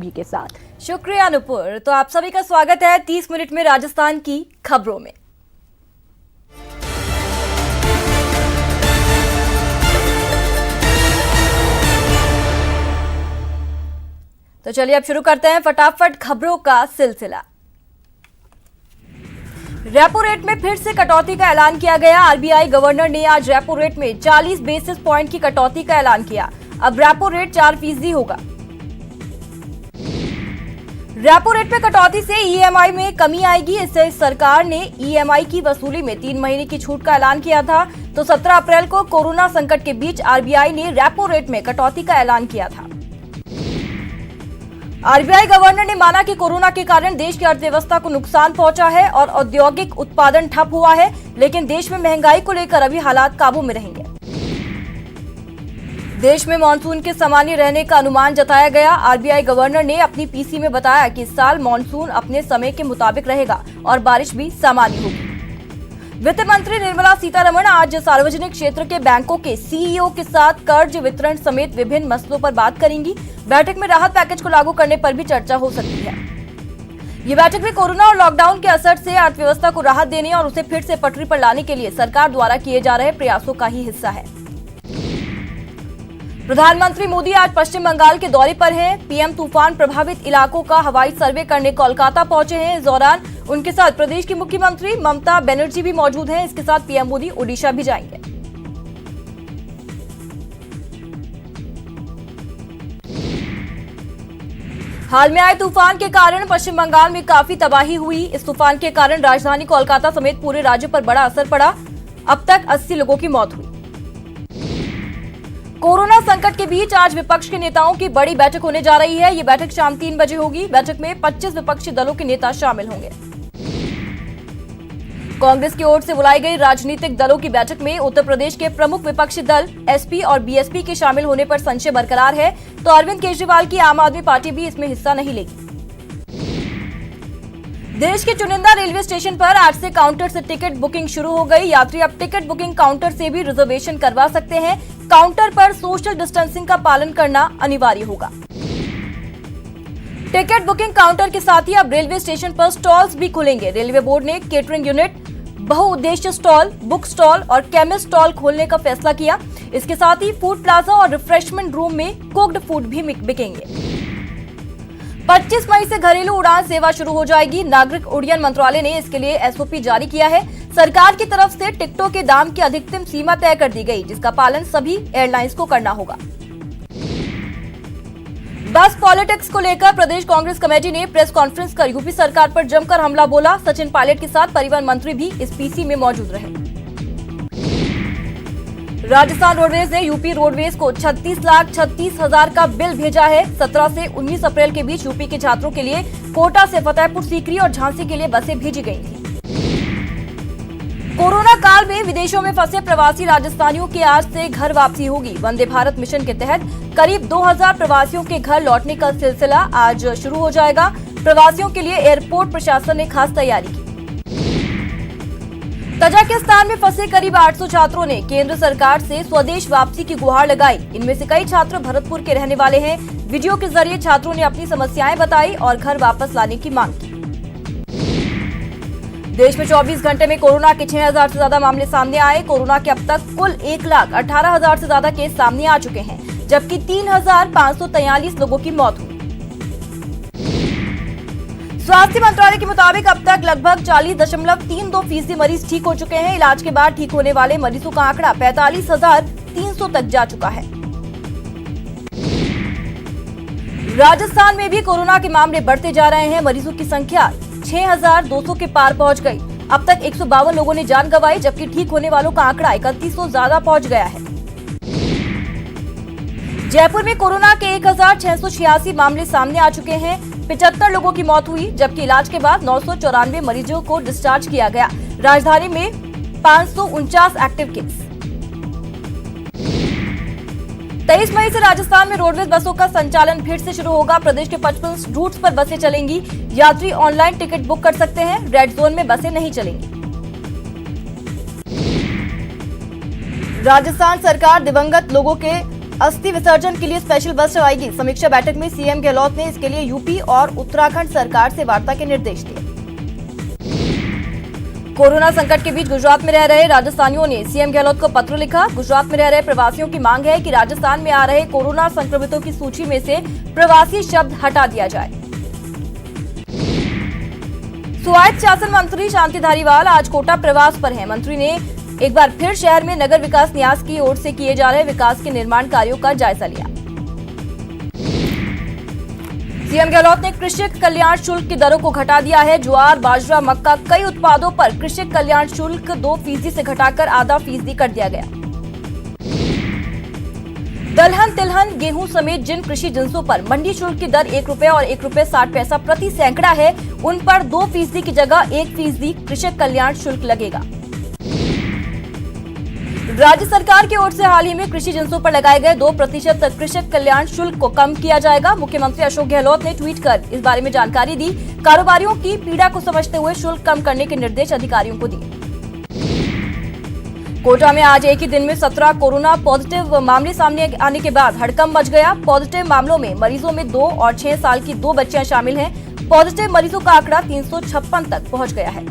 भी के साथ। शुक्रिया अनुपुर। तो आप सभी का स्वागत है 30 मिनट में राजस्थान की खबरों में। तो चलिए अब शुरू करते हैं फटाफट खबरों का सिलसिला। रेपो रेट में फिर से कटौती का ऐलान किया गया। आरबीआई गवर्नर ने आज रेपो रेट में 40 बेसिस पॉइंट की कटौती का ऐलान किया। अब रेपो रेट 4% होगा। रेपो रेट में कटौती से ईएमआई में कमी आएगी। इससे सरकार ने ईएमआई की वसूली में 3 महीने की छूट का ऐलान किया था। तो 17 अप्रैल को कोरोना संकट के बीच आरबीआई ने रेपो रेट में कटौती का ऐलान किया था। आरबीआई गवर्नर ने माना कि कोरोना के कारण देश की अर्थव्यवस्था को नुकसान पहुंचा है और औद्योगिक उत्पादन ठप हुआ है, लेकिन देश में महंगाई को लेकर अभी हालात काबू में रहेंगे। देश में मानसून के सामान्य रहने का अनुमान जताया गया। आरबीआई गवर्नर ने अपनी पीसी में बताया कि इस साल मानसून अपने समय के मुताबिक रहेगा और बारिश भी सामान्य होगी। वित्त मंत्री निर्मला सीतारमण आज सार्वजनिक क्षेत्र के बैंकों के सीईओ के साथ कर्ज वितरण समेत विभिन्न मसलों पर बात करेंगी। बैठक में राहत पैकेज को लागू करने पर भी चर्चा हो सकती है। ये बैठक में कोरोना और लॉकडाउन के असर से अर्थव्यवस्था को राहत देने और उसे फिर से पटरी पर लाने के लिए सरकार द्वारा किए जा रहे प्रयासों का ही हिस्सा है। प्रधानमंत्री मोदी आज पश्चिम बंगाल के दौरे पर हैं। पीएम तूफान प्रभावित इलाकों का हवाई सर्वे करने कोलकाता पहुंचे हैं। इस दौरान उनके साथ प्रदेश की मुख्यमंत्री ममता बनर्जी भी मौजूद हैं। इसके साथ पीएम मोदी ओडिशा भी जाएंगे। हाल में आए तूफान के कारण पश्चिम बंगाल में काफी तबाही हुई। इस तूफान के कारण राजधानी कोलकाता समेत पूरे राज्य पर बड़ा असर पड़ा। अब तक 80 लोगों की मौत हुई। कोरोना संकट के बीच आज विपक्ष के नेताओं की बड़ी बैठक होने जा रही है। ये बैठक शाम 3 बजे होगी। बैठक में 25 विपक्षी दलों के नेता शामिल होंगे। कांग्रेस की ओर से बुलाई गई राजनीतिक दलों की बैठक में उत्तर प्रदेश के प्रमुख विपक्षी दल एसपी और बीएसपी के शामिल होने पर संशय बरकरार है। तो अरविंद केजरीवाल की आम आदमी पार्टी भी इसमें हिस्सा नहीं लेगी। देश के चुनिंदा रेलवे स्टेशन पर आज से काउंटर से टिकट बुकिंग शुरू हो गई। यात्री अब टिकट बुकिंग काउंटर से भी रिजर्वेशन करवा सकते हैं। काउंटर पर सोशल डिस्टेंसिंग का पालन करना अनिवार्य होगा। टिकट बुकिंग काउंटर के साथ ही अब रेलवे स्टेशन पर स्टॉल्स भी खुलेंगे। रेलवे बोर्ड ने केटरिंग यूनिट, बहुउद्देश्य स्टॉल, बुक स्टॉल और केमिस्ट स्टॉल खोलने का फैसला किया। इसके साथ ही फूड प्लाजा और रिफ्रेशमेंट रूम में कुक्ड फूड भी बिकेंगे। 25 मई से घरेलू उड़ान सेवा शुरू हो जाएगी। नागरिक उड्डयन मंत्रालय ने इसके लिए एसओपी जारी किया है। सरकार की तरफ से टिकटों के दाम की अधिकतम सीमा तय कर दी गई, जिसका पालन सभी एयरलाइंस को करना होगा। बस पॉलिटिक्स को लेकर प्रदेश कांग्रेस कमेटी ने प्रेस कॉन्फ्रेंस कर यूपी सरकार पर जमकर हमला बोला। सचिन पायलट के साथ परिवहन मंत्री भी इस पीसी में मौजूद रहे। राजस्थान रोडवेज ने यूपी रोडवेज को 36,36,000 का बिल भेजा है। 17 से 19 अप्रैल के बीच यूपी के छात्रों के लिए कोटा से फतेहपुर सीकरी और झांसी के लिए बसें भेजी गई थी। कोरोना काल में विदेशों में फंसे प्रवासी राजस्थानियों की आज से घर वापसी होगी। वंदे भारत मिशन के तहत करीब 2000 प्रवासियों के घर लौटने का सिलसिला आज शुरू हो जाएगा। प्रवासियों के लिए एयरपोर्ट प्रशासन ने खास तैयारी की। तजाकिस्तान में फंसे करीब 800 छात्रों ने केंद्र सरकार से स्वदेश वापसी की गुहार लगाई। इनमें से कई छात्र भरतपुर के रहने वाले हैं। वीडियो के जरिए छात्रों ने अपनी समस्याएं बताई और घर वापस लाने की मांग की। देश में 24 घंटे में कोरोना के 6000 से ज्यादा मामले सामने आए। कोरोना के अब तक कुल 1,18,000 से ज्यादा केस सामने आ चुके हैं, जबकि 3,543 लोगों की मौत हुई। स्वास्थ्य मंत्रालय के मुताबिक अब तक लगभग 40.32% मरीज ठीक हो चुके हैं। इलाज के बाद ठीक होने वाले मरीजों का आंकड़ा 45,300 तक जा चुका है। राजस्थान में भी कोरोना के मामले बढ़ते जा रहे हैं। मरीजों की संख्या 6,200 के पार पहुंच गई। अब तक 152 लोगों ने जान गंवाई, जबकि ठीक होने वालों का आंकड़ा 3100 ज्यादा पहुंच गया है। जयपुर में कोरोना के 1,686 मामले सामने आ चुके हैं। 75 लोगों की मौत हुई, जबकि इलाज के बाद 994 मरीजों को डिस्चार्ज किया गया। राजधानी में 549 एक्टिव केस। 23 मई से राजस्थान में रोडवेज बसों का संचालन फिर से शुरू होगा। प्रदेश के 55 रूट्स पर बसें चलेंगी। यात्री ऑनलाइन टिकट बुक कर सकते हैं। रेड जोन में बसें नहीं चलेंगी। राजस्थान सरकार दिवंगत लोगों के अस्थि विसर्जन के लिए स्पेशल बस चलाएगी। समीक्षा बैठक में सीएम गहलोत ने इसके लिए यूपी और उत्तराखंड सरकार से वार्ता के निर्देश दिए। कोरोना संकट के बीच गुजरात में रह रहे राजस्थानियों ने सीएम गहलोत को पत्र लिखा। गुजरात में रह रहे प्रवासियों की मांग है कि राजस्थान में आ रहे कोरोना संक्रमितों की सूची में से प्रवासी शब्द हटा दिया जाए। स्वायत्त शासन मंत्री शांति धारीवाल आज कोटा प्रवास पर हैं। मंत्री ने एक बार फिर शहर में नगर विकास न्यास की ओर से किए जा रहे विकास के निर्माण कार्यों का जायजा लिया। सीएम गहलोत ने कृषक कल्याण शुल्क की दरों को घटा दिया है। ज्वार, बाजरा, मक्का कई उत्पादों पर कृषक कल्याण शुल्क 2% से घटाकर आधा फीसदी कर दिया गया। दलहन, तिलहन, गेहूं समेत जिन कृषि जिन्सों पर मंडी शुल्क की दर ₹1 और ₹1.60 प्रति सैकड़ा है, उन पर 2% की जगह 1% कृषक कल्याण शुल्क लगेगा। राज्य सरकार की ओर से हाल ही में कृषि जिन्सों पर लगाए गए 2% कृषक कल्याण शुल्क को कम किया जाएगा। मुख्यमंत्री अशोक गहलोत ने ट्वीट कर इस बारे में जानकारी दी। कारोबारियों की पीड़ा को समझते हुए शुल्क कम करने के निर्देश अधिकारियों को दिए। कोटा में आज एक ही दिन में 17 कोरोना पॉजिटिव मामले सामने आने के बाद हड़कंप मच गया। पॉजिटिव मामलों में मरीजों में 2 और 6 साल की 2 बच्चियां शामिल हैं। पॉजिटिव मरीजों का आंकड़ा 356 तक पहुंच गया है।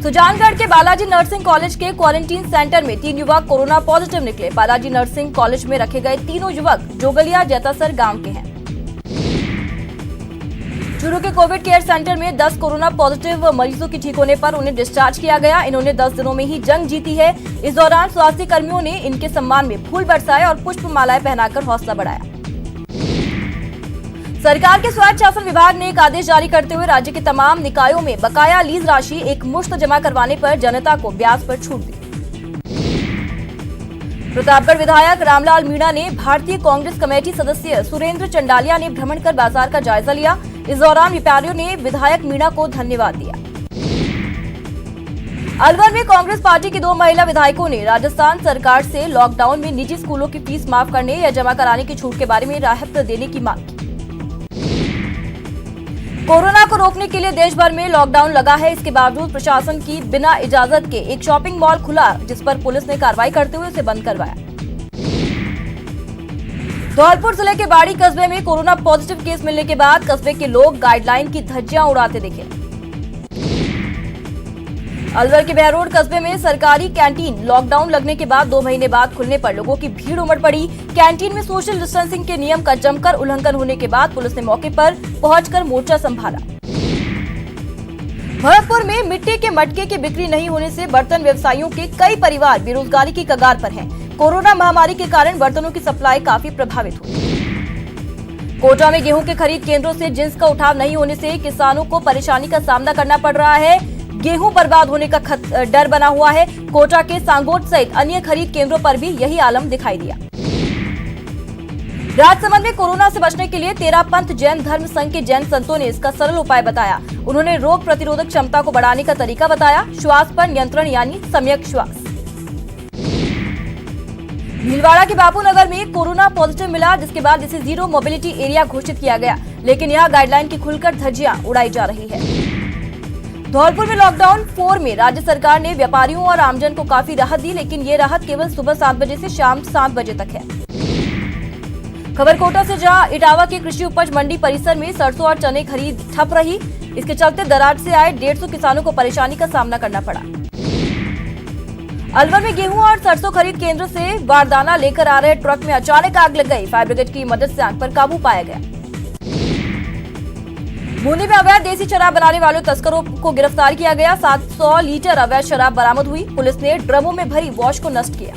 सुजानगढ़ के बालाजी नर्सिंग कॉलेज के क्वारंटीन सेंटर में 3 युवक कोरोना पॉजिटिव निकले। बालाजी नर्सिंग कॉलेज में रखे गए तीनों युवक जोगलिया जैतासर गांव के हैं। चूरू के कोविड केयर सेंटर में 10 कोरोना पॉजिटिव मरीजों की ठीक होने पर उन्हें डिस्चार्ज किया गया। इन्होंने 10 दिनों में ही जंग जीती है। इस दौरान स्वास्थ्य कर्मियों ने इनके सम्मान में फूल बरसाए और पुष्प मालाएं पहनाकर हौसला बढ़ाया। सरकार के स्वायत्त शासन विभाग ने एक आदेश जारी करते हुए राज्य के तमाम निकायों में बकाया लीज राशि एक मुश्त जमा करवाने पर जनता को ब्याज पर छूट दी। प्रतापगढ़ विधायक रामलाल मीणा ने भारतीय कांग्रेस कमेटी सदस्य सुरेंद्र चंडालिया ने भ्रमण कर बाजार का जायजा लिया। इस दौरान व्यापारियों ने विधायक मीणा को धन्यवाद दिया। अलवर में कांग्रेस पार्टी की 2 महिला विधायकों ने राजस्थान सरकार से लॉकडाउन में निजी स्कूलों की फीस माफ करने या जमा कराने की छूट के बारे में राहत देने की मांग की। कोरोना को रोकने के लिए देश भर में लॉकडाउन लगा है। इसके बावजूद प्रशासन की बिना इजाजत के एक शॉपिंग मॉल खुला, जिस पर पुलिस ने कार्रवाई करते हुए उसे बंद करवाया। धौलपुर जिले के बाड़ी कस्बे में कोरोना पॉजिटिव केस मिलने के बाद कस्बे के लोग गाइडलाइन की धज्जियां उड़ाते दिखे। अलवर के बहरोड कस्बे में सरकारी कैंटीन लॉकडाउन लगने के बाद 2 महीने बाद खुलने पर लोगों की भीड़ उमड़ पड़ी। कैंटीन में सोशल डिस्टेंसिंग के नियम का जमकर उल्लंघन होने के बाद पुलिस ने मौके पर पहुंचकर मोर्चा संभाला। भरतपुर में मिट्टी के मटके की बिक्री नहीं होने से बर्तन व्यवसायियों के कई परिवार बेरोजगारी की कगार पर हैं। कोरोना महामारी के कारण बर्तनों की सप्लाई काफी प्रभावित हुई। कोटा में गेहूं के खरीद केंद्रों से जिंस का उठाव नहीं होने से किसानों को परेशानी का सामना करना पड़ रहा है। गेहूं बर्बाद होने का डर बना हुआ है। कोटा के सांगोट सहित अन्य खरीद केंद्रों पर भी यही आलम दिखाई दिया। राजसमंद में कोरोना से बचने के लिए 13 पंथ जैन धर्म संघ के जैन संतों ने इसका सरल उपाय बताया। उन्होंने रोग प्रतिरोधक क्षमता को बढ़ाने का तरीका बताया। श्वास पर नियंत्रण यानी सम्यक श्वास। भीलवाड़ा के बापू नगर में कोरोना पॉजिटिव मिला, जिसके बाद इसे 0 मोबिलिटी एरिया घोषित किया गया, लेकिन यहां गाइडलाइन की खुलकर धज्जियां उड़ाई जा रही है। धौलपुर में लॉकडाउन 4 में राज्य सरकार ने व्यापारियों और आमजन को काफी राहत दी, लेकिन ये राहत केवल सुबह 7 बजे से शाम 7 बजे तक है। खबर कोटा से, जहां इटावा के कृषि उपज मंडी परिसर में सरसों और चने खरीद ठप रही। इसके चलते दराज से आए 150 किसानों को परेशानी का सामना करना पड़ा। अलवर में गेहूं और सरसों खरीद केंद्र से बारदाना लेकर आ रहे ट्रक में अचानक आग लग गई। फायर ब्रिगेड की मदद से आग पर काबू पाया गया। बूंदी में अवैध देसी शराब बनाने वाले तस्करों को गिरफ्तार किया गया। 700 लीटर अवैध शराब बरामद हुई। पुलिस ने ड्रमों में भरी वॉश को नष्ट किया।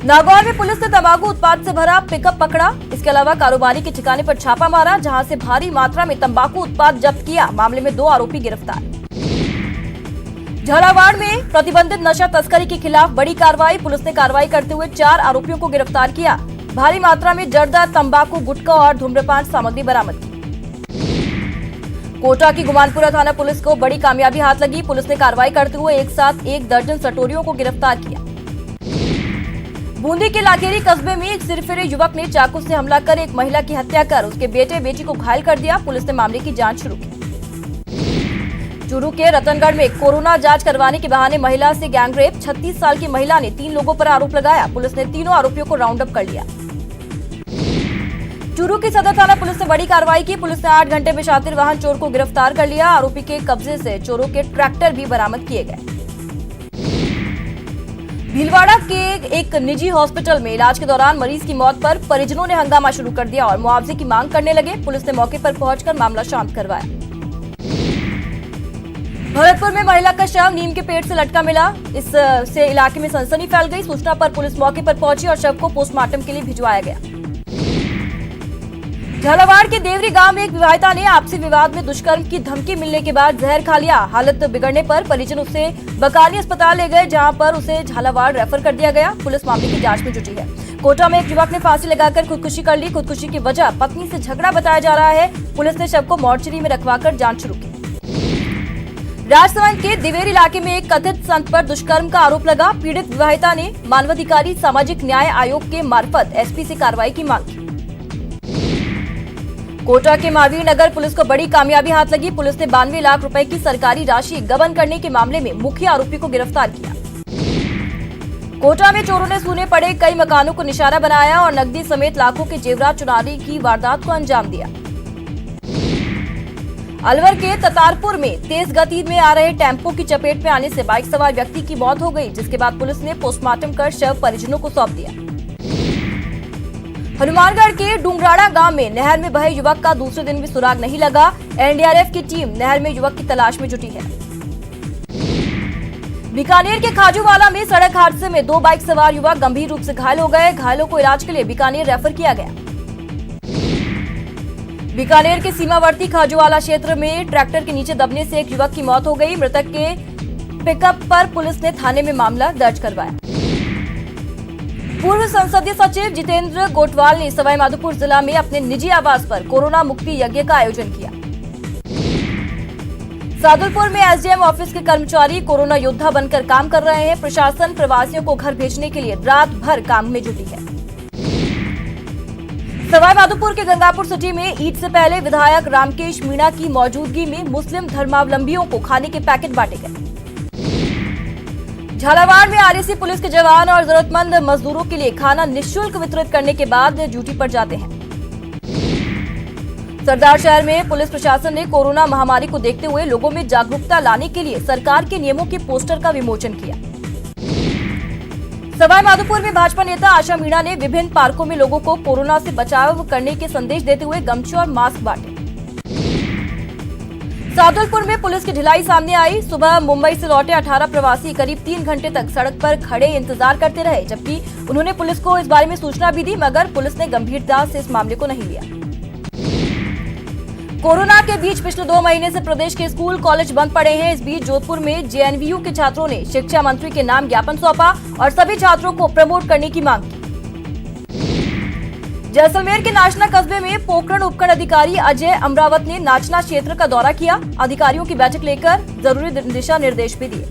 नागौर में पुलिस ने तंबाकू उत्पाद से भरा पिकअप पकड़ा। इसके अलावा कारोबारी के ठिकाने पर छापा मारा, जहां से भारी मात्रा में तंबाकू उत्पाद जब्त किया। मामले में 2 आरोपी गिरफ्तार। झालावाड़ में प्रतिबंधित नशा तस्करी के खिलाफ बड़ी कार्रवाई। पुलिस ने कार्रवाई करते हुए 4 आरोपियों को गिरफ्तार किया। भारी मात्रा में जर्दा, तंबाकू, गुटखा और धूम्रपान सामग्री बरामद की। कोटा की गुमानपुरा थाना पुलिस को बड़ी कामयाबी हाथ लगी। पुलिस ने कार्रवाई करते हुए एक साथ 1 दर्जन सटोरियों को गिरफ्तार किया। बूंदी के लाखेरी कस्बे में एक सिरफिरे युवक ने चाकू से हमला कर एक महिला की हत्या कर उसके बेटे बेटी को घायल कर दिया। पुलिस ने मामले की जांच शुरू की। चूरू के रतनगढ़ में कोरोना जांच करवाने के बहाने महिला से गैंगरेप। 36 साल की महिला ने 3 लोगों पर आरोप लगाया। पुलिस ने तीनों आरोपियों को राउंड अप कर लिया। चूरू की सदर थाना पुलिस ने बड़ी कार्रवाई की। पुलिस ने 8 घंटे में शातिर वाहन चोर को गिरफ्तार कर लिया। आरोपी के कब्जे से चोरों के ट्रैक्टर भी बरामद किए गए। भीलवाड़ा के एक निजी हॉस्पिटल में इलाज के दौरान मरीज की मौत पर परिजनों ने हंगामा शुरू कर दिया और मुआवजे की मांग करने लगे। पुलिस ने मौके पर पहुंचकर मामला शांत करवाया। भरतपुर में महिला का शव नीम के पेड़ से लटका मिला। इससे इलाके में सनसनी फैल गई। सूचना पर पुलिस मौके पर पहुंची और शव को पोस्टमार्टम के लिए भिजवाया गया। झालावाड़ के देवरी गांव में एक विवाहिता ने आपसी विवाद में दुष्कर्म की धमकी मिलने के बाद जहर खा लिया। हालत बिगड़ने पर परिजन उसे बकाली अस्पताल ले गए, जहां पर उसे झालावाड़ रेफर कर दिया गया। पुलिस मामले की जांच में जुटी है। कोटा में एक युवक ने फांसी लगाकर खुदकुशी कर ली। खुदकुशी की वजह पत्नी से झगड़ा बताया जा रहा है। पुलिस ने शव को मोर्चरी में रखवाकर जांच शुरू की। राजसमंद के दिवेर इलाके में एक कथित संत पर दुष्कर्म का आरोप लगा। पीड़ित विवाहिता ने मानवाधिकारी सामाजिक न्याय आयोग के मार्फत एसपी से कार्रवाई की मांग की। कोटा के महावीर नगर पुलिस को बड़ी कामयाबी हाथ लगी। पुलिस ने 92 लाख रुपए की सरकारी राशि गबन करने के मामले में मुख्य आरोपी को गिरफ्तार किया। कोटा में चोरों ने सूने पड़े कई मकानों को निशाना बनाया और नकदी समेत लाखों के जेवरात चुराने की वारदात को अंजाम दिया। अलवर के ततारपुर में तेज गति में आ रहे टेम्पो की चपेट में आने से बाइक सवार व्यक्ति की मौत हो गई, जिसके बाद पुलिस ने पोस्टमार्टम कर शव परिजनों को सौंप दिया। हनुमानगढ़ के डुंगराड़ा गांव में नहर में बहे युवक का दूसरे दिन भी सुराग नहीं लगा। एनडीआरएफ की टीम नहर में युवक की तलाश में जुटी है। बीकानेर के खाजूवाला में सड़क हादसे में 2 बाइक सवार युवक गंभीर रूप से घायल हो गए। घायलों को इलाज के लिए बीकानेर रेफर किया गया। बीकानेर के सीमावर्ती खाजूवाला क्षेत्र में ट्रैक्टर के नीचे दबने से एक युवक की मौत हो गई। मृतक के पिकअप पर पुलिस ने थाने में मामला दर्ज करवाया। पूर्व संसदीय सचिव जितेंद्र गोटवाल ने सवाईमाधोपुर जिला में अपने निजी आवास पर कोरोना मुक्ति यज्ञ का आयोजन किया। सादुलपुर में एसडीएम ऑफिस के कर्मचारी कोरोना योद्धा बनकर काम कर रहे हैं। प्रशासन प्रवासियों को घर भेजने के लिए रात भर काम में जुटी है। सवाईमाधोपुर के गंगापुर सिटी में ईद से पहले विधायक रामकेश मीणा की मौजूदगी में मुस्लिम धर्मावलंबियों को खाने के पैकेट बांटे गए। झालावाड़ में आरएसी पुलिस के जवान और जरूरतमंद मजदूरों के लिए खाना निःशुल्क वितरित करने के बाद ड्यूटी पर जाते हैं। सरदार शहर में पुलिस प्रशासन ने कोरोना महामारी को देखते हुए लोगों में जागरूकता लाने के लिए सरकार के नियमों के पोस्टर का विमोचन किया। सवाईमाधोपुर में भाजपा नेता आशा मीणा ने विभिन्न पार्कों में लोगों को कोरोना से बचाव करने के संदेश देते हुए गमछे और मास्क बांटे। सादुलपुर में पुलिस की ढिलाई सामने आई। सुबह मुंबई से लौटे 18 प्रवासी करीब 3 घंटे तक सड़क पर खड़े इंतजार करते रहे, जबकि उन्होंने पुलिस को इस बारे में सूचना भी दी, मगर पुलिस ने गंभीरता से इस मामले को नहीं लिया। कोरोना के बीच पिछले 2 महीने से प्रदेश के स्कूल कॉलेज बंद पड़े हैं। इस बीच जोधपुर में जेएनवीयू के छात्रों ने शिक्षा मंत्री के नाम ज्ञापन सौंपा और सभी छात्रों को प्रमोट करने की मांग की। जैसलमेर के नाचना कस्बे में पोखरण उपखंड अधिकारी अजय अमरावत ने नाचना क्षेत्र का दौरा किया। अधिकारियों की बैठक लेकर जरूरी दिशा निर्देश भी दिए।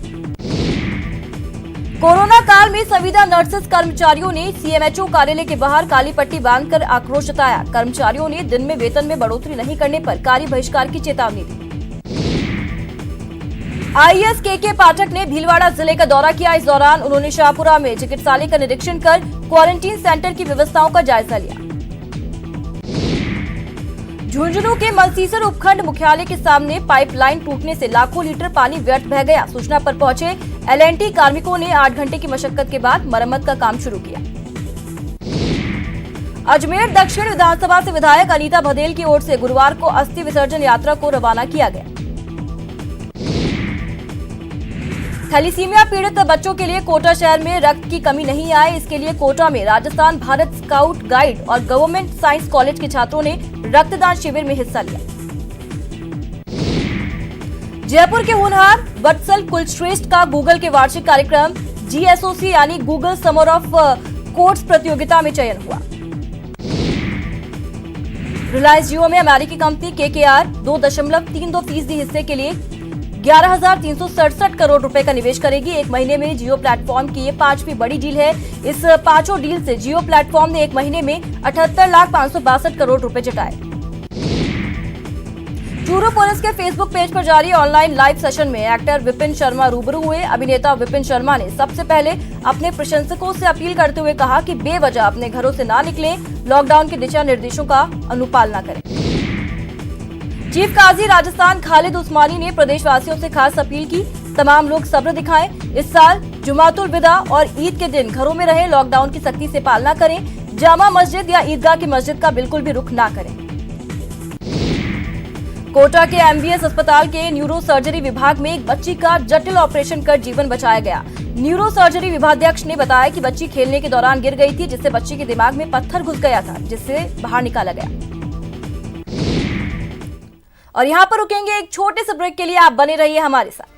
कोरोना काल में संविदा नर्सेस कर्मचारियों ने सीएमएचओ कार्यालय के बाहर काली पट्टी बांधकर आक्रोश जताया। कर्मचारियों ने दिन में वेतन में बढ़ोतरी नहीं करने पर कार्य बहिष्कार की चेतावनी दी। आईएएस के पाठक ने भीलवाड़ा जिले का दौरा किया। इस दौरान उन्होंने शाहपुरा में चिकित्सालय का निरीक्षण कर क्वारंटीन सेंटर की व्यवस्थाओं का जायजा लिया। झुंझुनू के मलसीसर उपखंड मुख्यालय के सामने पाइपलाइन टूटने से लाखों लीटर पानी व्यर्थ बह गया। सूचना पर पहुंचे एलएनटी कार्मिकों ने 8 घंटे की मशक्कत के बाद मरम्मत का काम शुरू किया। अजमेर दक्षिण विधानसभा से विधायक अनीता भदेल की ओर से गुरुवार को अस्थि विसर्जन यात्रा को रवाना किया गया। थैलीसीमिया पीड़ित बच्चों के लिए कोटा शहर में रक्त की कमी नहीं आए, इसके लिए कोटा में राजस्थान भारत स्काउट गाइड और गवर्नमेंट साइंस कॉलेज के छात्रों ने रक्तदान शिविर में हिस्सा लिया। जयपुर के होनहार वत्सल कुलश्रेष्ठ का गूगल के वार्षिक कार्यक्रम जीएसओसी यानी गूगल समर ऑफ कोड्स प्रतियोगिता में चयन हुआ। रिलायंस जियो में अमेरिकी कंपनी केकेआर 2.32% हिस्से के लिए 11,367 करोड़ रुपए का निवेश करेगी। एक महीने में जियो प्लेटफॉर्म की ये 5वीं बड़ी डील है। इस 5 डील से जियो प्लेटफॉर्म ने एक महीने में 78,562 करोड़ रुपए जुटाए। चूरू पुलिस के फेसबुक पेज पर जारी ऑनलाइन लाइव सेशन में एक्टर विपिन शर्मा रूबरू हुए। अभिनेता विपिन शर्मा ने सबसे पहले अपने प्रशंसकों से अपील करते हुए कहा कि बेवजह अपने घरों से ना निकलें, लॉकडाउन के दिशा निर्देशों का अनुपालना करें। चीफ काजी राजस्थान खालिद उस्मानी ने प्रदेशवासियों से खास अपील की, तमाम लोग सब्र दिखाएं। इस साल जुमातुल विदा और ईद के दिन घरों में रहें, लॉकडाउन की सख्ती से पालना करें, जामा मस्जिद या ईदगाह की मस्जिद का बिल्कुल भी रुख ना करें। कोटा के एमबीएस अस्पताल के न्यूरो सर्जरी विभाग में एक बच्ची का जटिल ऑपरेशन कर जीवन बचाया गया। न्यूरो सर्जरी विभागाध्यक्ष ने बताया कि बच्ची खेलने के दौरान गिर गई थी, जिससे बच्ची के दिमाग में पत्थर घुस गया था, जिससे बाहर निकाला गया। और यहाँ पर रुकेंगे एक छोटे से ब्रेक के लिए, आप बने रहिए हमारे साथ।